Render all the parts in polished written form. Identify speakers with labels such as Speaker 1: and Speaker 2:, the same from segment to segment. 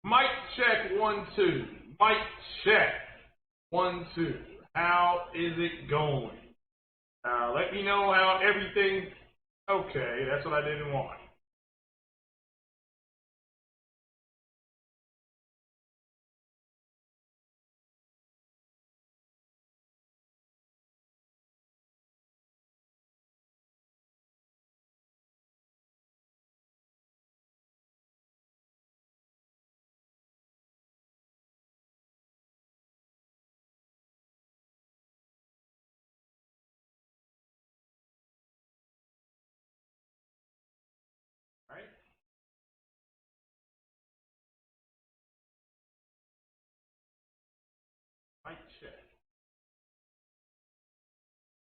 Speaker 1: Mic check 1 2. Mic check 1 2. How is it going? Let me know how everything. Okay, that's what I didn't want. All right. Mic check.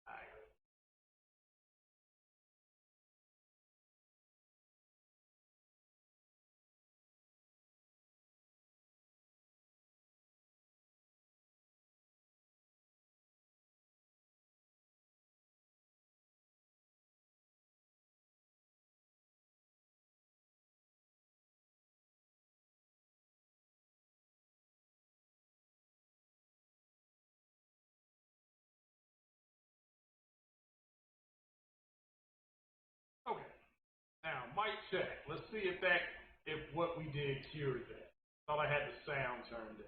Speaker 1: All right. Okay. Now, mic check. Let's see if what we did cured that. Thought I had the sound turned in.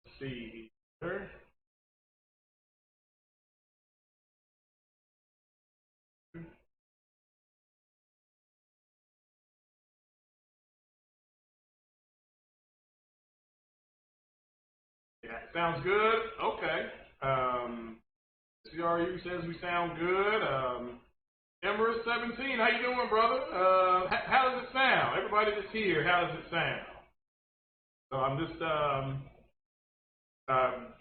Speaker 1: Let's see here. Yeah, sounds good. Okay. CRU says we sound good. Emerald 17, how you doing, brother? How does it sound? Everybody that's here, how does it sound? So I'm just,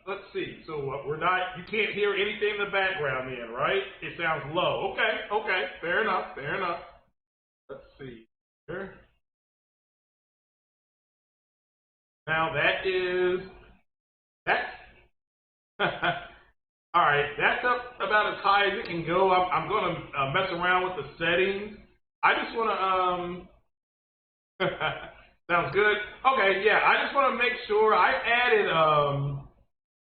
Speaker 1: let's see. So we're not, you can't hear anything in the background then, right? It sounds low. Okay, fair enough. Let's see here. Now that's, all right, that's up about as high as it can go. I'm going to mess around with the settings. I just want to, sounds good. Okay, yeah, I just want to make sure I added,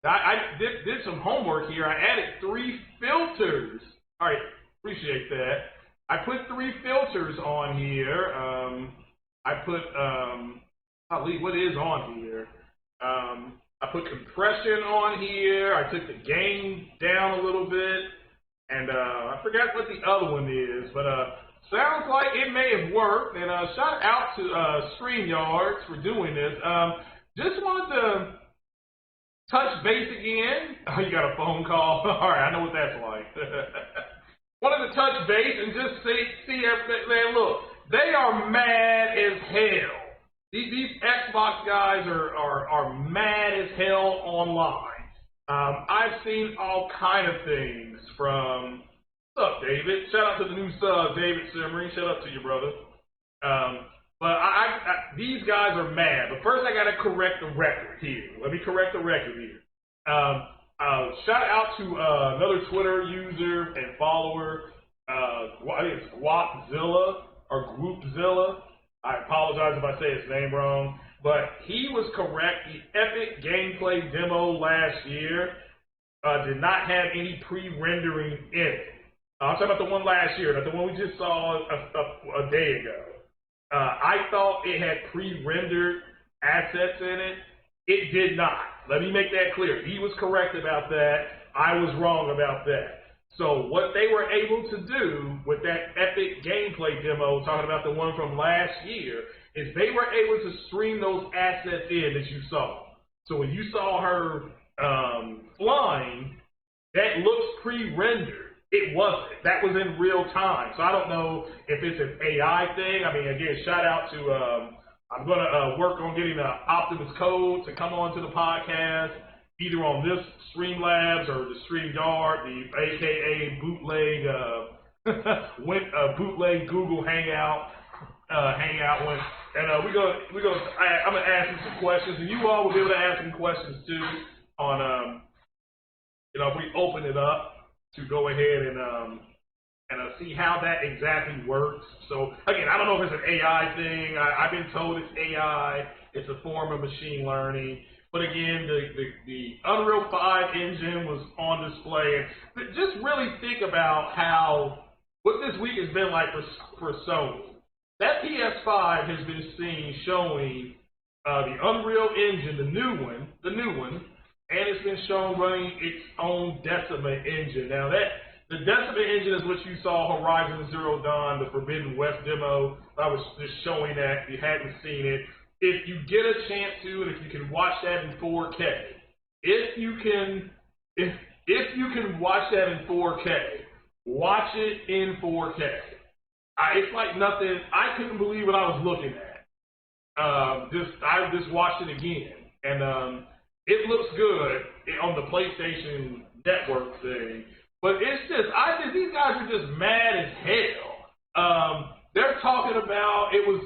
Speaker 1: I did some homework here. I added 3 filters. All right, appreciate that. I put 3 filters on here. I put, what is on here? I put compression on here. I took the gain down a little bit. And I forgot what the other one is, but sounds like it may have worked. And shout out to StreamYard for doing this. Just wanted to touch base again. Oh, you got a phone call? All right, I know what that's like. Wanted to touch base and just see everything. Man, look, they are mad as hell. These Xbox guys are mad as hell online. I've seen all kind of things from. What's up, David? Shout out to the new sub, David Simmering. Shout out to you, brother. But these guys are mad. But first, I got to correct the record here. Let me correct the record here. Shout out to another Twitter user and follower. I think it's Guapzilla or Groupzilla. I apologize if I say his name wrong, but he was correct. The Epic gameplay demo last year did not have any pre-rendering in it. I'm talking about the one last year, not the one we just saw a day ago. I thought it had pre-rendered assets in it. It did not. Let me make that clear. He was correct about that. I was wrong about that. So what they were able to do with that Epic gameplay demo, talking about the one from last year, is they were able to stream those assets in that you saw. So when you saw her flying, that looks pre-rendered. It wasn't. That was in real time. So I don't know if it's an AI thing. I mean, again, shout out to, I'm going to work on getting Optimus Code to come on to the podcast, either on this Streamlabs or the StreamYard, the AKA bootleg Google Hangout one. And I'm gonna ask him some questions, and you all will be able to ask him questions too on if we open it up to go ahead and and see how that exactly works. So again, I don't know if it's an AI thing. I've been told it's AI. It's a form of machine learning. But again, the Unreal 5 engine was on display. And just really think about how what this week has been like for Sony. That PS5 has been seen showing the Unreal Engine, the new one, and it's been shown running its own Decima engine. Now the Decima engine is what you saw Horizon Zero Dawn, the Forbidden West demo. I was just showing that if you hadn't seen it. If you get a chance to, and if you can watch that in 4K, if you can watch that in 4K, watch it in 4K. It's like nothing. I couldn't believe what I was looking at. I just watched it again, and it looks good on the PlayStation Network thing. But it's just, these guys are just mad as hell. They're talking about it was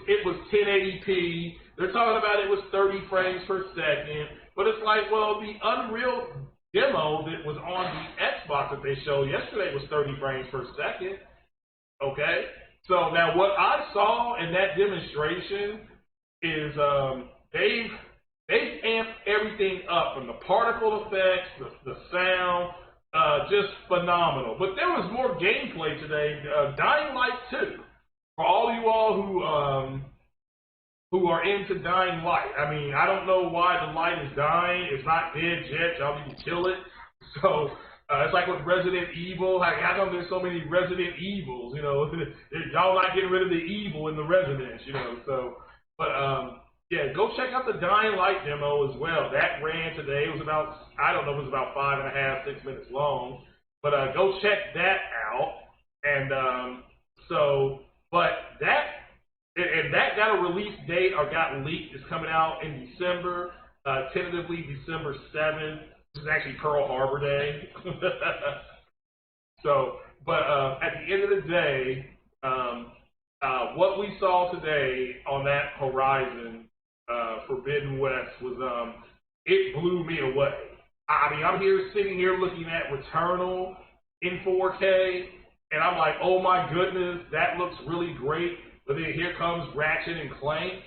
Speaker 1: 1080p. They're talking about it was 30 frames per second. But it's like, well, the Unreal demo that was on the Xbox that they showed yesterday was 30 frames per second. Okay? So now what I saw in that demonstration is they've amped everything up from the particle effects, the sound, just phenomenal. But there was more gameplay today. Dying Light 2. For all you all who are into Dying Light, I mean, I don't know why the light is dying. It's not dead yet. Y'all need to kill it. So it's like with Resident Evil. How come there's so many Resident Evils? You know, y'all not getting rid of the evil in the residents. You know, so but yeah, go check out the Dying Light demo as well. That ran today. It was about, I don't know, it was about 5.5, 6 minutes long. But go check that out. And but that got a release date or got leaked. It's coming out in December, tentatively December 7th. This is actually Pearl Harbor Day. So, but at the end of the day, what we saw today on that Horizon Forbidden West was it blew me away. I mean, I'm sitting here looking at Returnal in 4K, and I'm like, oh my goodness, that looks really great. But then here comes Ratchet and Clank,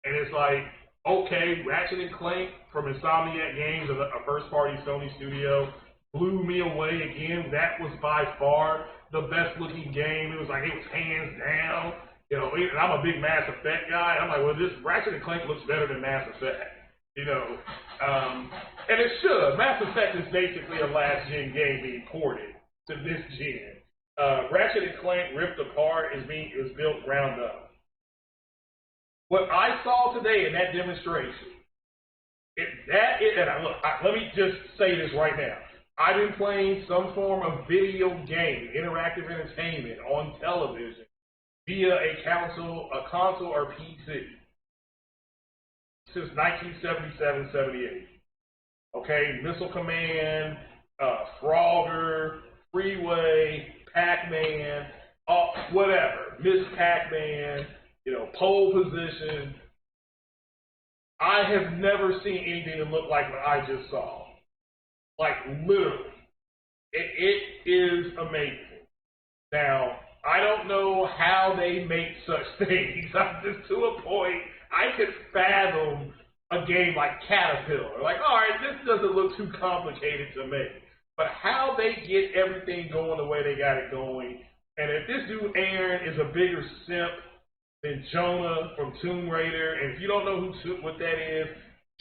Speaker 1: and it's like, okay, Ratchet and Clank from Insomniac Games, a first-party Sony studio, blew me away again. That was by far the best-looking game. It was hands down. You know, and I'm a big Mass Effect guy. I'm like, well, this Ratchet and Clank looks better than Mass Effect. You know, and it should. Mass Effect is basically a last-gen game being ported to this gen. Ratchet and Clank ripped apart is built ground up. What I saw today in that demonstration, let me just say this right now. I've been playing some form of video game, interactive entertainment on television via a console or PC since 1977-78. Okay, Missile Command, Frogger, Freeway, Pac-Man, whatever, Miss Pac-Man, you know, Pole Position. I have never seen anything that looked like what I just saw. Like, literally. It is amazing. Now, I don't know how they make such things. I'm just to a point, I could fathom a game like Caterpillar. Like, all right, this doesn't look too complicated to me. But how they get everything going the way they got it going, and if this dude Aaron is a bigger simp than Jonah from Tomb Raider, and if you don't know what that is,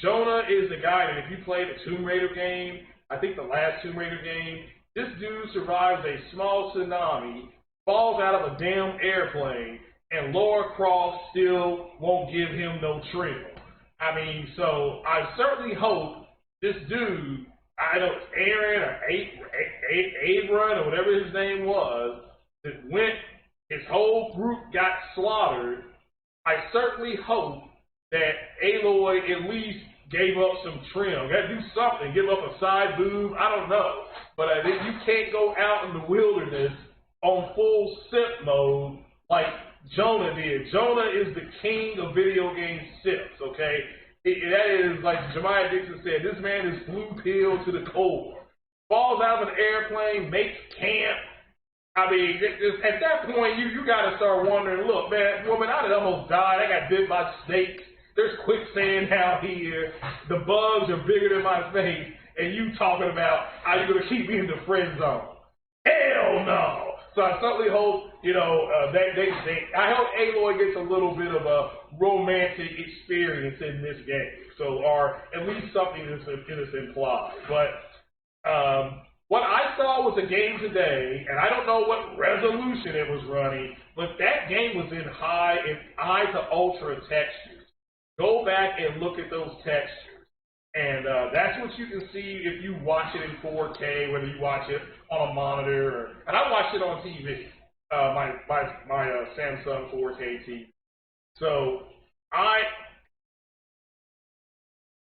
Speaker 1: Jonah is the guy that if you play the Tomb Raider game, I think the last Tomb Raider game, this dude survives a small tsunami, falls out of a damn airplane, and Lara Croft still won't give him no trim. I mean, so I certainly hope this dude, I know it's Aaron or Avron or whatever his name was, that his whole group got slaughtered. I certainly hope that Aloy at least gave up some trim. Got to do something. Give up a side boob. I don't know. But you can't go out in the wilderness on full simp mode like Jonah did. Jonah is the king of video game simps, okay? That is, like Jemiah Dixon said, this man is blue pill to the core. Falls out of an airplane, makes camp. I mean, at that point, you got to start wondering, look, man, woman, I done almost died. I got bit by snakes. There's quicksand out here. The bugs are bigger than my face. And you talking about how you're going to keep me in the friend zone. Hell no. So I certainly hope, I hope Aloy gets a little bit of a romantic experience in this game. So, or at least something that's implied. But, what I saw was a game today, and I don't know what resolution it was running, but that game was in high to ultra textures. Go back and look at those textures. And that's what you can see if you watch it in 4K, whether you watch it on a monitor, and I watched it on TV, my Samsung 4K TV. So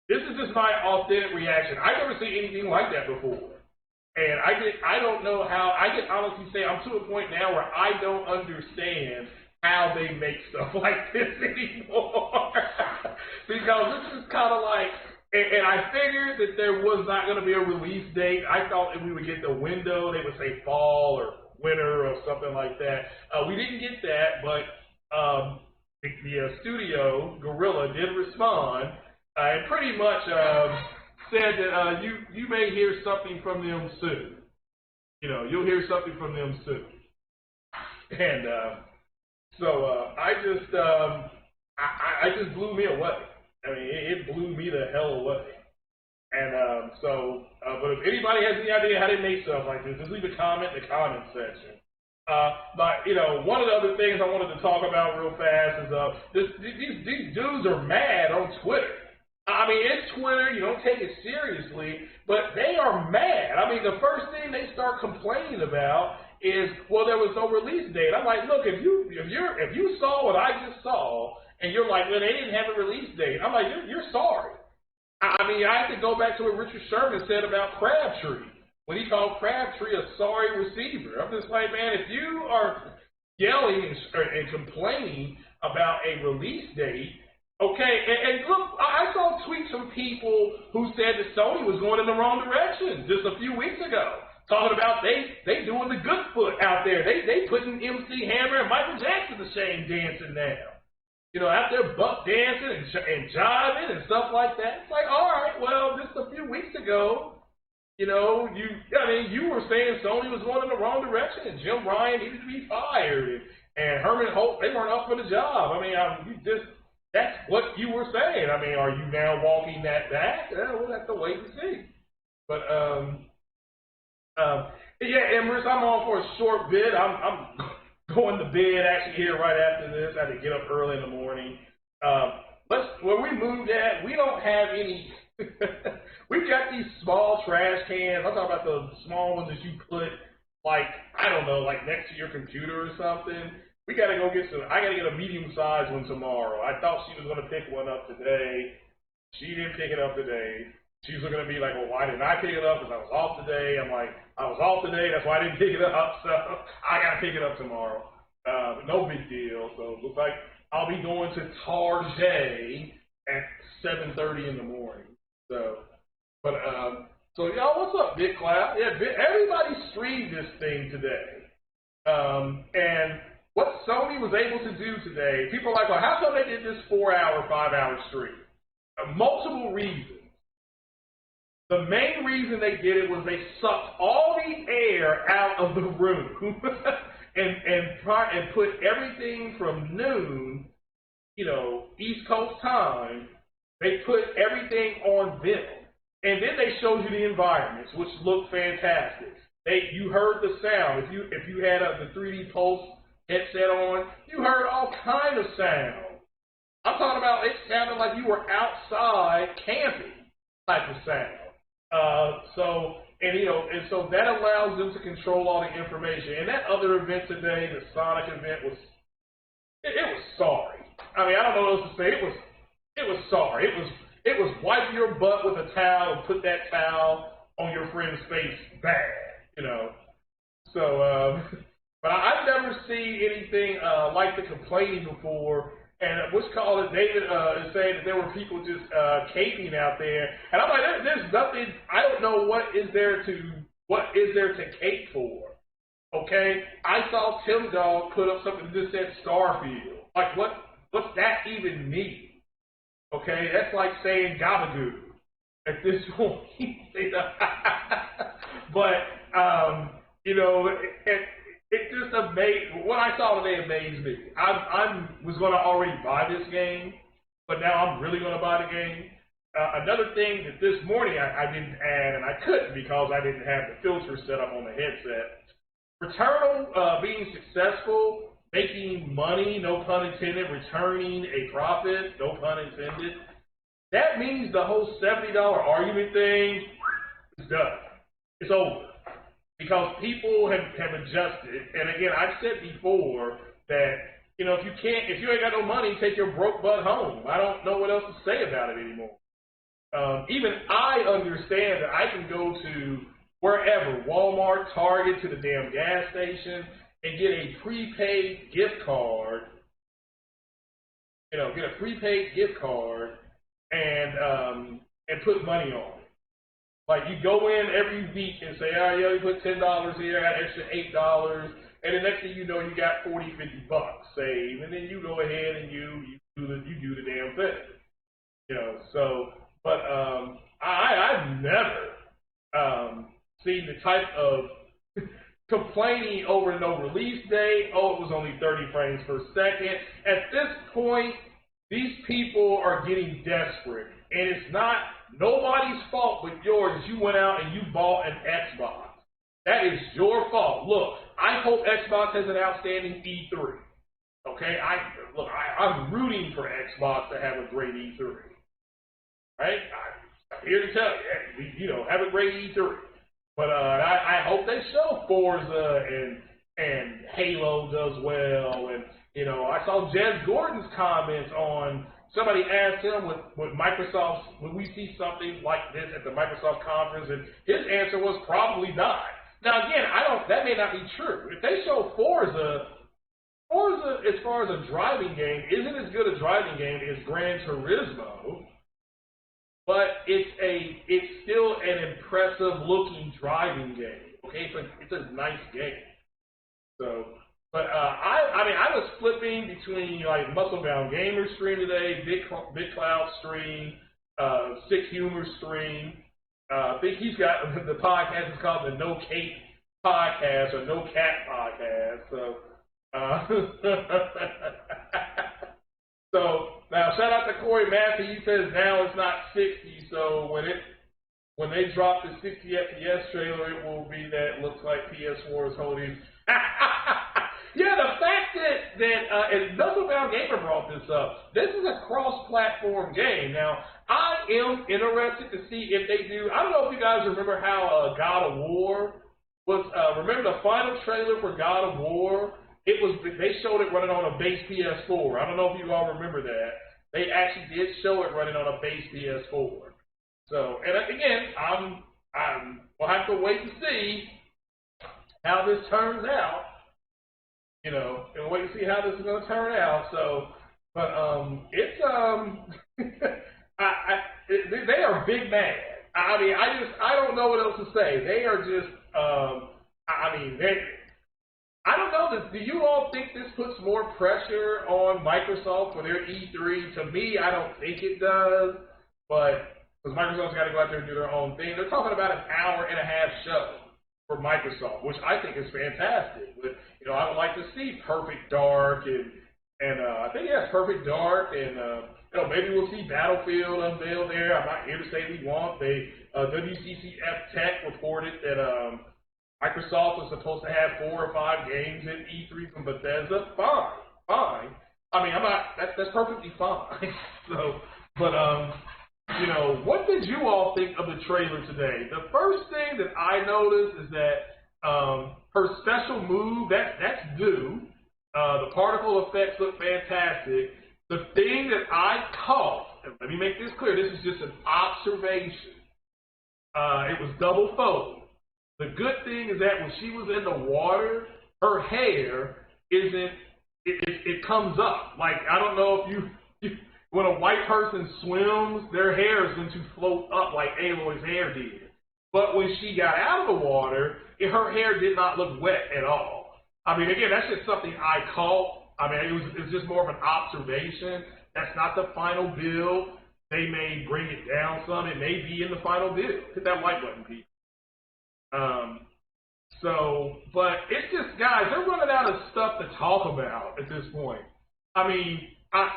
Speaker 1: this is just my authentic reaction. I've never seen anything like that before. And I don't know how, I can honestly say I'm to a point now where I don't understand how they make stuff like this anymore. Because this is kind of like, and I figured that there was not going to be a release date. I thought that we would get the window, they would say fall or winter or something like that. We didn't get that, but the studio, Guerrilla, did respond and pretty much said that you may hear something from them soon. You'll hear something from them soon. And so I just blew me away. I mean, it blew me the hell away. And but if anybody has any idea how they make stuff like this, just leave a comment in the comment section. But one of the other things I wanted to talk about real fast is these dudes are mad on Twitter. I mean, it's Twitter, you don't take it seriously, but they are mad. I mean, the first thing they start complaining about is, well, there was no release date. I'm like, look, if you saw what I just saw, and you're like, well, they didn't have a release date, I'm like, you're sorry. I mean, I have to go back to what Richard Sherman said about Crabtree, when he called Crabtree a sorry receiver. I'm just like, man, if you are yelling and complaining about a release date, okay, and look, I saw tweets from people who said that Sony was going in the wrong direction just a few weeks ago, talking about they doing the good foot out there. They putting MC Hammer and Michael Jackson to shame dancing now. Out there buck dancing and jiving and stuff like that. It's like, all right, well, just a few weeks ago, you were saying Sony was going in the wrong direction and Jim Ryan needed to be fired and Herman Holt, they weren't up for the job. I mean, that's what you were saying. I mean, are you now walking that back? We'll have to wait and see. But yeah, Emrys, I'm on for a short bit. I'm going to bed actually here right after this. I had to get up early in the morning. Where we moved at, we don't have any. We've got these small trash cans. I'm talking about the small ones that you put, like, I don't know, like next to your computer or something. We got to go get some. I got to get a medium-sized one tomorrow. I thought she was going to pick one up today. She didn't pick it up today. She was going to be like, well, why didn't I pick it up? Because I was off today. I'm like, I was off today. That's why I didn't pick it up. So I got to pick it up tomorrow. No big deal. So it looks like I'll be going to Target at 7:30 in the morning. So, but so y'all, what's up, Big Cloud? Yeah, everybody streamed this thing today, and what Sony was able to do today, people are like, well, how come they did this 4-hour, 5-hour stream? Multiple reasons. The main reason they did it was they sucked all the air out of the room and put everything from noon, East Coast time. They put everything on them, and then they showed you the environments, which looked fantastic. You heard the sound. If you had the 3D Pulse headset on, you heard all kind of sound. I'm talking about it sounded like you were outside camping type of sound. So that allows them to control all the information. And that other event today, the Sonic event, was sorry. I mean, I don't know what else to say. It was sorry. It was wipe your butt with a towel and put that towel on your friend's face bad, So, but I've never seen anything like the complaining before. And what's called it, David is saying that there were people just caping out there, and I'm like, there's nothing. I don't know what is there to cape for. Okay, I saw Tim Dog put up something that just said Starfield. Like, what's that even mean? Okay, that's like saying Gabagoo at this point. You know? But you know, it just amazed. What I saw today amazed me. I was going to already buy this game, but now I'm really going to buy the game. Another thing that this morning I didn't add, and I couldn't because I didn't have the filter set up on the headset. Returnal being successful, making money, no pun intended, returning a profit, no pun intended. That means the whole $70 argument thing is done. It's over. Because people have adjusted. And again, I've said before that, you know, if you ain't got no money, take your broke butt home. I don't know what else to say about it anymore. Even I understand that I can go to wherever, Walmart, Target, to the damn gas station, and get a prepaid gift card. You know, get a prepaid gift card and put money on it. Like, you go in every week and say, oh, yeah, you put $10 here, I got extra $8, and the next thing you know, you got 40, 50 bucks saved, and then you go ahead and you do the damn thing. You know, so, but I've never seen the type of complaining over no release date. Oh, it was only 30 frames per second. At this point, these people are getting desperate, and it's not nobody's fault but yours that you went out and you bought an Xbox. That is your fault. Look, I hope Xbox has an outstanding E3. Okay, I'm rooting for Xbox to have a great E3. Right? I'm here to tell you, you know, have a great E3. But I hope they show Forza and Halo does well. And you know, I saw Jez Gordon's comments on. Somebody asked him with Microsoft, would we see something like this at the Microsoft conference, and his answer was probably not. Now again, that may not be true. If they show Forza as far as a driving game isn't as good a driving game as Gran Turismo, but it's still an impressive looking driving game. Okay, it's a nice game. So. But I was flipping between like Musclebound Gamer stream today, Big Cloud stream, Sick Humor stream. I think he's got the podcast is called the No Cape Podcast or No Cat Podcast. So, so now shout out to Corey Massey. He says now it's not 60. So when they drop the 60 FPS trailer, it will be that looks like PS4 is holding. Yeah, the fact that and Musclebound Gamer brought this up. This is a cross-platform game. Now, I am interested to see if they do. I don't know if you guys remember how God of War was. Remember the final trailer for God of War? They showed it running on a base PS4. I don't know if you all remember that. They actually did show it running on a base PS4. So, and again, we'll have to wait and see how this turns out. You know, and wait to see how this is going to turn out. So, but it's they are big mad. I mean, I don't know what else to say. They are just I don't know. Do you all think this puts more pressure on Microsoft for their E3? To me, I don't think it does. But because Microsoft's got to go out there and do their own thing, they're talking about an hour-and-a-half show for Microsoft, which I think is fantastic. But you know, I would like to see Perfect Dark and I think Perfect Dark and you know, maybe we'll see Battlefield unveiled there. I'm not here to say we won't. WCCF Tech reported that Microsoft was supposed to have 4 or 5 games at E3 from Bethesda. Fine. I mean, I'm not. That's perfectly fine. So, but you know, what did you all think of the trailer today? The first thing that I noticed is that her special move, that's due. The particle effects look fantastic. The thing that I caught, and let me make this clear, this is just an observation. It was double fold. The good thing is that when she was in the water, her hair it comes up. Like, I don't know if you when a white person swims, their hair is going to float up like Aloy's hair did. But when she got out of the water, her hair did not look wet at all. I mean, again, that's just something I caught. I mean, it was just more of an observation. That's not the final build. They may bring it down some. It may be in the final build. Hit that like button, Pete. Um, but it's just, guys, they're running out of stuff to talk about at this point. I mean, I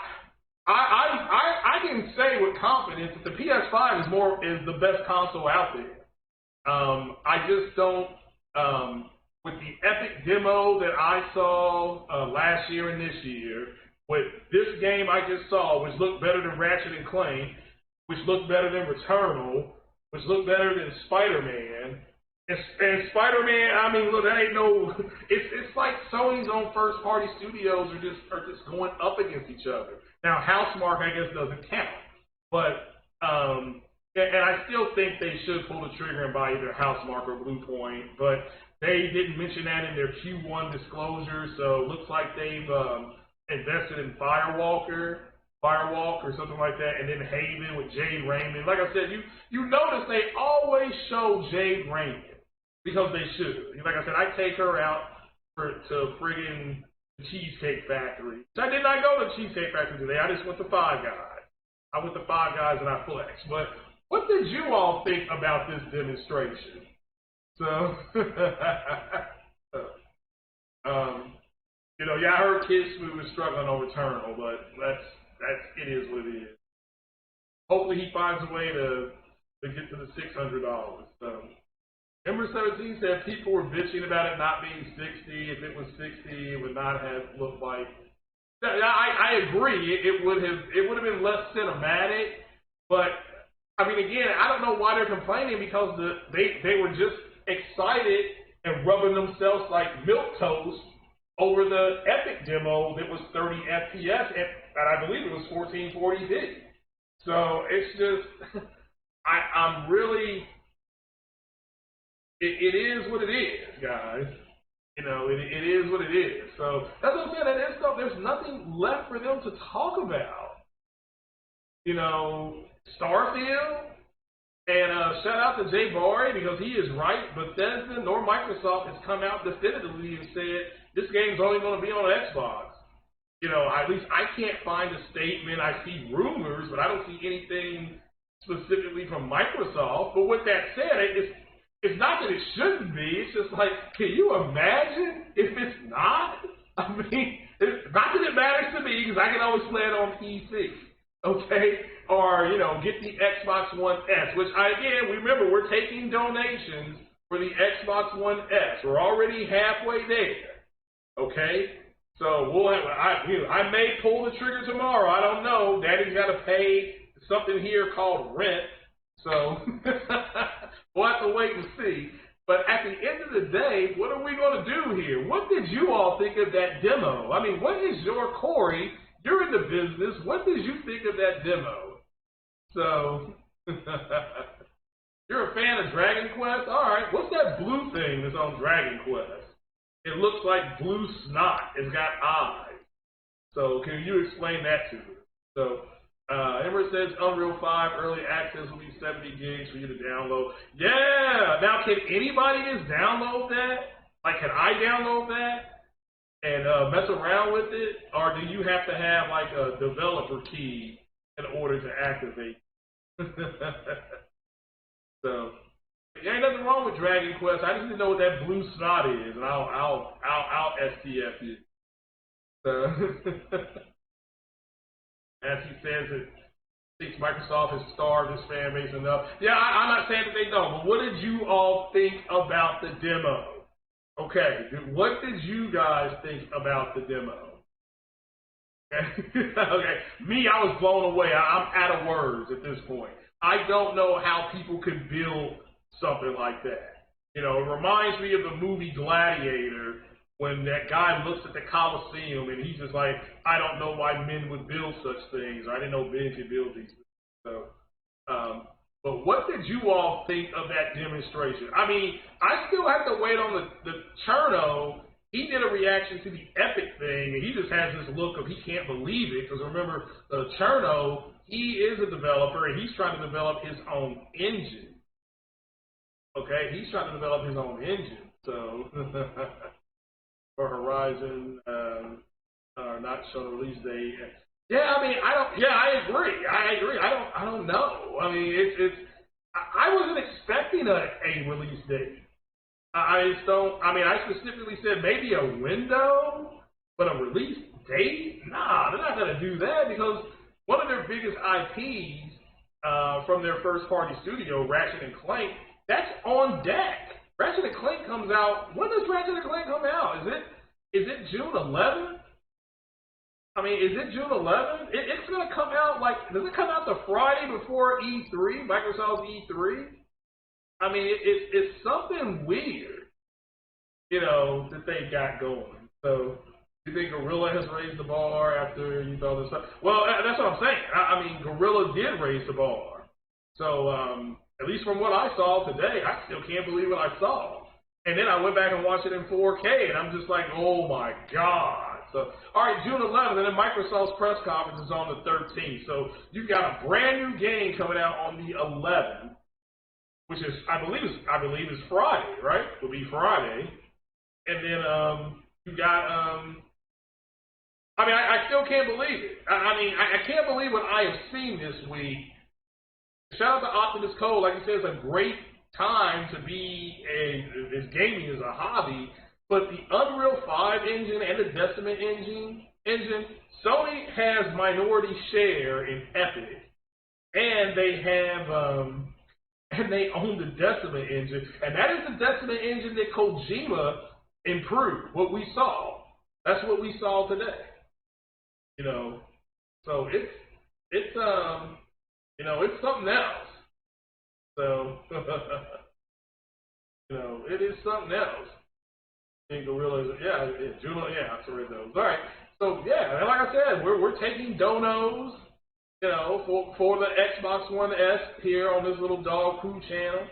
Speaker 1: can say with confidence that the PS5 is the best console out there. I just don't. With the epic demo that I saw last year and this year, with this game I just saw, which looked better than Ratchet and Clank, which looked better than Returnal, which looked better than Spider-Man. And Spider-Man, I mean, look, that ain't no. It's like Sony's own first-party studios are just going up against each other. Now, Housemarque, I guess, doesn't count, but and I still think they should pull the trigger and buy either Housemarque or Bluepoint, but they didn't mention that in their Q1 disclosure, so it looks like they've invested in Firewalk or something like that, and then Haven with Jade Raymond. Like I said, you notice they always show Jade Raymond because they should. Like I said, I take her out to friggin' Cheesecake Factory. So I did not go to Cheesecake Factory today. I just went to Five Guys. I went to Five Guys and I flexed. But what did you all think about this demonstration? So, yeah, I heard Kid Smooth was struggling on Returnal, but it is what it is. Hopefully he finds a way to get to the $600. So, Ember 17 said people were bitching about it not being 60. If it was 60, it would not have looked like. I agree. It would have been less cinematic, but I mean, again, I don't know why they're complaining because they were just excited and rubbing themselves like milquetoast over the Epic demo that was 30 FPS and I believe it was 1440p. So it's just, I'm really, it is what it is, guys. It is what it is. So that's what I'm saying. There's nothing left for them to talk about. Starfield, and shout out to Jay Barry because he is right. Bethesda nor Microsoft has come out definitively and said this game's only going to be on Xbox. At least I can't find a statement. I see rumors, but I don't see anything specifically from Microsoft. But with that said, it's not that it shouldn't be. It's just like, can you imagine if it's not? I mean, not that it matters to me because I can always play it on PC, okay? Or, get the Xbox One S, which, remember, we're taking donations for the Xbox One S. We're already halfway there, okay? So I may pull the trigger tomorrow. I don't know. Daddy's got to pay something here called rent. So we'll have to wait and see. But at the end of the day, what are we going to do here? What did you all think of that demo? I mean, what is your Corey? You're in the business. What did you think of that demo? So you're a fan of Dragon Quest? All right. What's that blue thing that's on Dragon Quest? It looks like blue snot. It's got eyes. So can you explain that to me? So Ember says Unreal 5 early access will be 70 gigs for you to download. Yeah! Now, can anybody just download that? Like, can I download that and mess around with it? Or do you have to have, like, a developer key in order to activate? So, there ain't nothing wrong with Dragon Quest. I just need to know what that blue snot is, and I'll STF you. So, as he says, it thinks Microsoft has starved his fan base enough. Yeah, I'm not saying that they don't, but what did you all think about the demo? Okay, what did you guys think about the demo? Okay, me, I was blown away. I'm out of words at this point. I don't know how people could build something like that. It reminds me of the movie Gladiator, when that guy looks at the Colosseum and he's just like, I don't know why men would build such things, or I didn't know men could build these things. So, but what did you all think of that demonstration? I mean, I still have to wait on the Cherno. He did a reaction to the Epic thing, and he just has this look of he can't believe it, because remember, Cherno, he is a developer, and he's trying to develop his own engine.
Speaker 2: Okay, he's trying to develop his own engine. So for Horizon, not show the release date. Yeah, I mean, I don't. Yeah, I agree. I agree. I don't know. I mean, it's. I wasn't expecting a release date. I just don't. I mean, I specifically said maybe a window, but a release date? Nah, they're not gonna do that because one of their biggest IPs from their first party studio, Ratchet and Clank, that's on deck. Ratchet and Clank comes out. When does Ratchet and Clank come out? Is it June 11th? I mean, is it June 11th? It's gonna come out like. Does it come out the Friday before E3, Microsoft's E3? I mean, it's something weird, that they got going. So, you think Gorilla has raised the bar after you thought this stuff? Well, that's what I'm saying. I mean, Gorilla did raise the bar. So, at least from what I saw today, I still can't believe what I saw. And then I went back and watched it in 4K, and I'm just like, oh my God. So, all right, June 11th, and then Microsoft's press conference is on the 13th. So, you've got a brand new game coming out on the 11th, which is, I believe is Friday, right? Will be Friday. And then you got, I mean, I still can't believe it. I mean, I can't believe what I have seen this week. Shout out to Optimus Code. Like I said, it's a great time to be as gaming as a hobby. But the Unreal 5 engine and the Decima engine, Sony has minority share in Epic, and they have, and they own the Decima engine, and that is the Decima engine that Kojima improved. What we saw, that's what we saw today. So it's it's something else. So it is something else. And Gorilla, Juno, I read those. All right, so yeah, and like I said, we're taking donos, for the Xbox One S here on this little Dog Crew channel.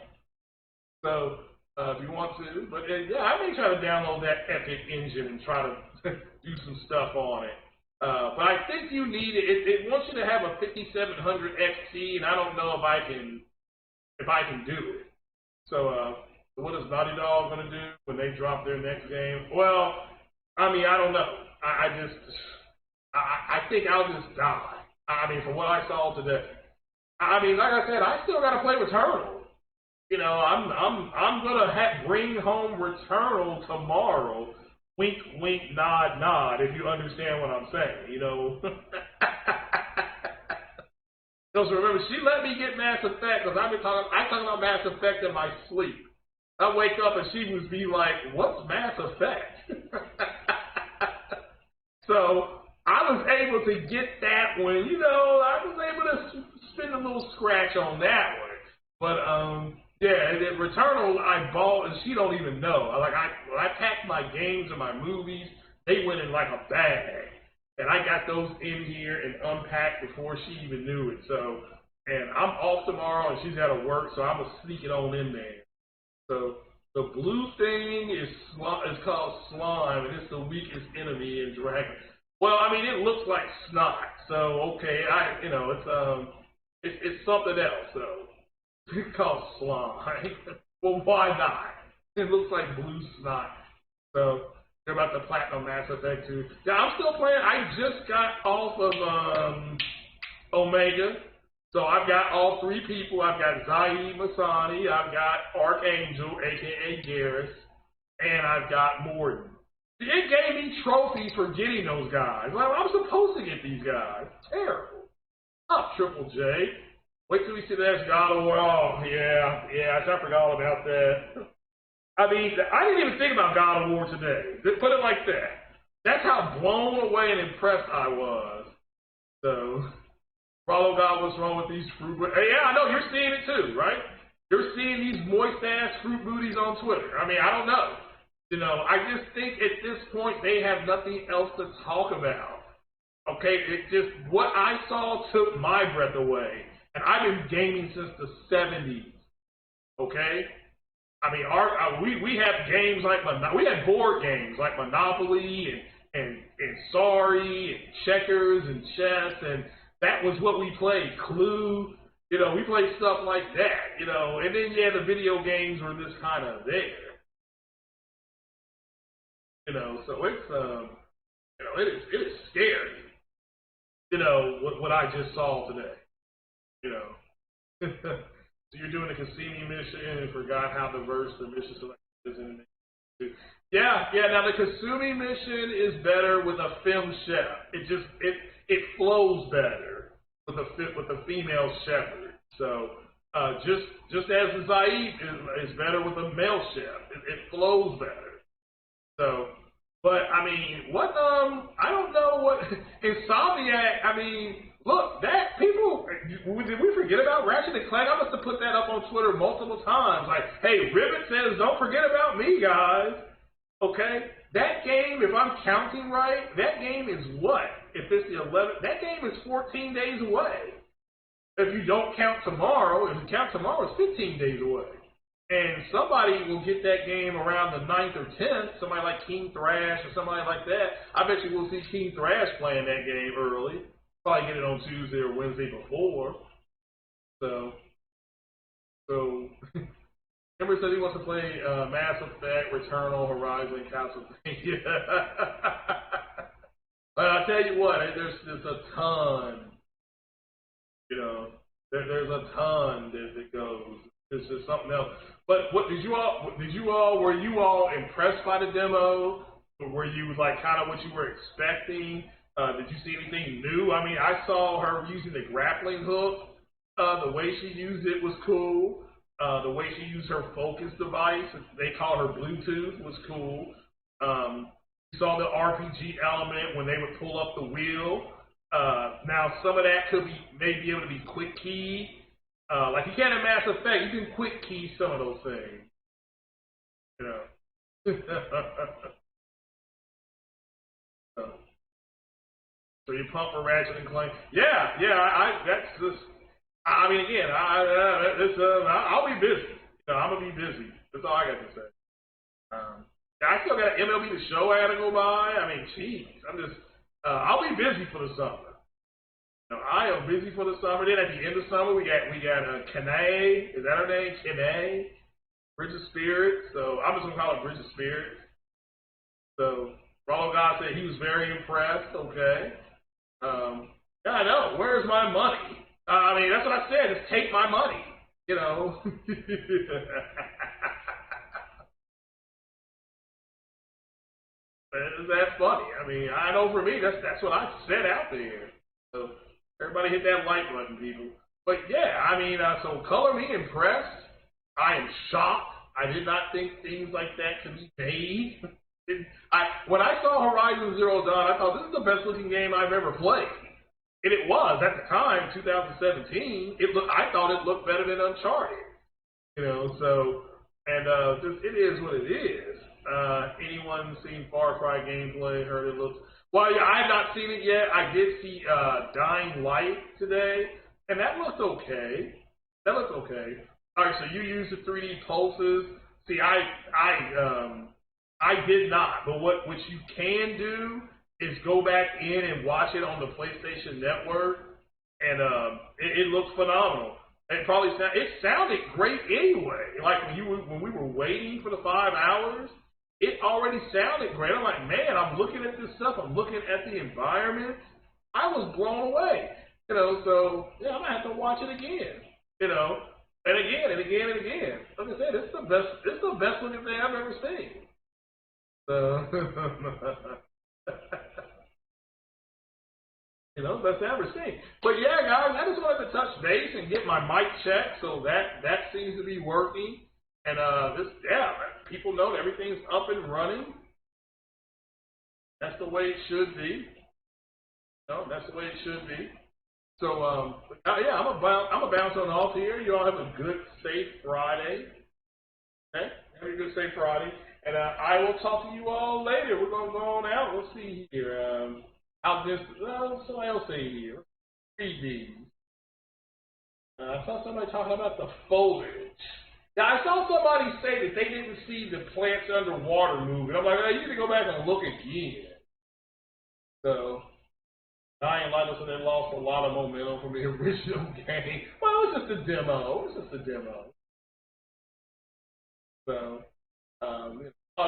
Speaker 2: So if you want to, but I may try to download that Epic engine and try to do some stuff on it. But I think you need it. It wants you to have a 5700 XT, and I don't know if I can do it. So what is Naughty Dog gonna do when they drop their next game? Well, I mean, I don't know. I think I'll just die. I mean, from what I saw today. I mean, like I said, I still gotta play Returnal. I'm gonna bring home Returnal tomorrow. Wink, wink, nod, nod. If you understand what I'm saying, Because remember, she let me get Mass Effect because I talk about Mass Effect in my sleep. I wake up and she would be like, "What's Mass Effect?" So I was able to get that one. I was able to spend a little scratch on that one. But Returnal I bought, and she don't even know. When I packed my games and my movies, they went in like a bag, and I got those in here and unpacked before she even knew it. So, and I'm off tomorrow, and she's got to work, so I'm gonna sneak it on in there. So the blue thing is called slime, and it's the weakest enemy in Dragon. Well, I mean, it looks like snot, so okay, it's something else, though. It's called slime. Well, why not? It looks like blue snot. So they're about to platinum Mass Effect 2. Yeah, I'm still playing. I just got off of Omega. So I've got all three people. I've got Zaid Masani, I've got Archangel, aka Garrus, and I've got Morden. It gave me trophies for getting those guys. Like, I'm supposed to get these guys. Terrible. Up, Triple J. Wait till we see the next God of War. Oh, yeah, I forgot all about that. I mean, I didn't even think about God of War today. Put it like that. That's how blown away and impressed I was. So, Rollo God, what's wrong with these fruit? Hey, yeah, I know, you're seeing it too, right? You're seeing these moist-ass fruit booties on Twitter. I mean, I don't know. I just think at this point they have nothing else to talk about. Okay, what I saw took my breath away. And I've been gaming since the 70s. Okay? I mean, we have games like we had board games like Monopoly and Sorry and checkers and chess, and that was what we played. Clue. You know, we play stuff like that, you know, and then yeah, the video games were just kind of there, you know. So it's you know, it is scary, you know, what I just saw today, you know. So you're doing the Cassini mission and forgot how diverse the mission selection is in the yeah, yeah. Now the Kasumi mission is better with a femme chef. It flows better with a female shepherd. So just as the Zaid is better with a male chef, it flows better. So, but I mean, what I don't know what Insomniac. I mean, look, that people did we forget about Ratchet and Clank? I must have put that up on Twitter multiple times. Like, hey, Rivet says, don't forget about me, guys. Okay, that game, if I'm counting right, that game is what? If it's the 11th, that game is 14 days away. If you don't count tomorrow, if you count tomorrow, it's 15 days away. And somebody will get that game around the 9th or 10th, somebody like King Thrash or somebody like that. I bet you we'll see King Thrash playing that game early. Probably get it on Tuesday or Wednesday before. So Ember says he wants to play Mass Effect, Returnal, Horizon, Castlevania. But I'll tell you what, there's a ton. You know, there's a ton that goes. It's just something else. But what did you all were you all impressed by the demo? Or were you like kind of what you were expecting? Did you see anything new? I mean, I saw her using the grappling hook. The way she used it was cool. The way she used her focus device, they call her Bluetooth, was cool. You saw the RPG element when they would pull up the wheel. Now, some of that could be maybe able to be quick key. Like you can in Mass Effect, you can quick key some of those things. You know. So you pump for Ratchet and Clank. Yeah, that's just. I mean, again, I'll be busy. You know, I'm gonna be busy. That's all I got to say. I still got MLB The Show I gotta go by. I mean, geez, I'll be busy for the summer. You know, I am busy for the summer. Then at the end of summer, we got Kanae. Is that her name? Kanae, Bridge of Spirit. So I'm just gonna call it Bridge of Spirit. So Rollo God said he was very impressed. Okay. Yeah, I know. Where's my money? I mean, that's what I said. Just take my money. You know. That's funny. I mean, I know for me, that's what I said out there. So everybody hit that like button, people. But yeah, I mean, so color me impressed. I am shocked. I did not think things like that could be made. When I saw Horizon Zero Dawn, I thought this is the best looking game I've ever played. And it was at the time, 2017. I thought it looked better than Uncharted. You know, so and just it is what it is. Anyone seen Far Cry gameplay? Heard it looks well. Yeah, I have not seen it yet. I did see Dying Light today, and that looked okay. That looked okay. All right, so you use the 3D pulses. See, I did not, but what you can do is go back in and watch it on the PlayStation Network, and it looks phenomenal. It sounded great anyway. Like when we were waiting for the 5 hours, it already sounded great. I'm like, man, I'm looking at this stuff. I'm looking at the environment. I was blown away. You know, so yeah, I'm gonna have to watch it again. You know, and again and again and again. Like I said, it's the best. It's the best looking thing I've ever seen. So, you know, best I've ever seen. But yeah, guys, I just wanted to touch base and get my mic checked. So that seems to be working. And people know that everything's up and running. That's the way it should be. No, that's the way it should be. So yeah, I'm a bounce on off here. You all have a good, safe Friday. Okay, have a good, safe Friday, and I will talk to you all later. We're gonna go on out. Let's see here. Somebody else say here. Read these. I saw somebody talking about the foliage. Now, I saw somebody say that they didn't see the plants underwater moving. I'm like, you need to go back and look again. So, Dying Light listen, they lost a lot of momentum from the original game. Well, it's just a demo. It's just a demo. So,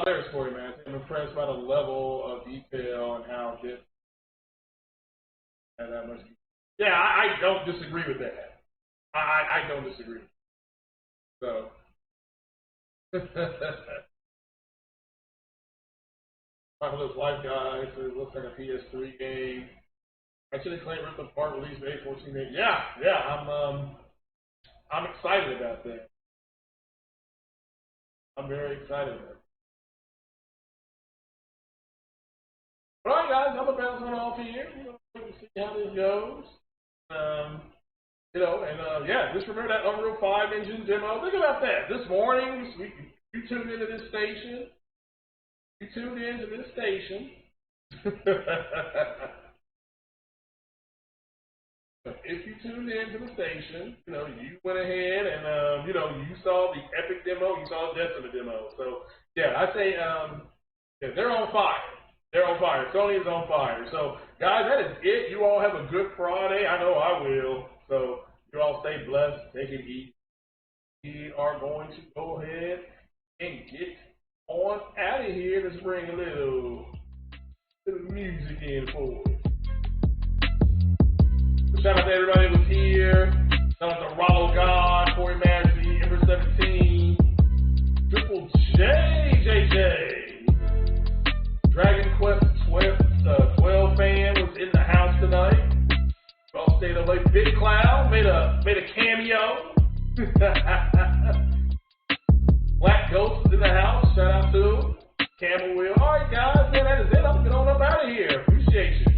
Speaker 2: there's story, man. I'm impressed by the level of detail and how this had that much. Yeah, I don't disagree with that. I don't disagree. So. Marvelous Life Guys, it looks like a PS3 game. Actually, claim Rift Apart release May 14th. Yeah, I'm excited about that. I'm very excited about it. All right, guys, I'm about to run off here. We'll see how this goes. Just remember that Unreal 5 engine demo. Think about that. This morning, you tuned into this station. If you tuned into the station, you went ahead and, you saw the Epic demo, you saw the Destiny demo. So, yeah, I say, they're on fire. They're on fire. Sony is on fire. So, guys, that is it. You all have a good Friday. I know I will. So, you all stay blessed. Take it easy. We are going to go ahead and get on out of here. Let's bring a little music in for it. Shout out to everybody who was here. Shout out to Rollo God, Corey Massey, Ember 17, Triple JJ. Dragon Quest 12 fan was in the house tonight. All stayed awake. Big Cloud made a cameo. Black Ghost is in the house. Shout out to Camel Wheel. All right, guys, man, that is it. I'm going to get on up out of here. Appreciate you.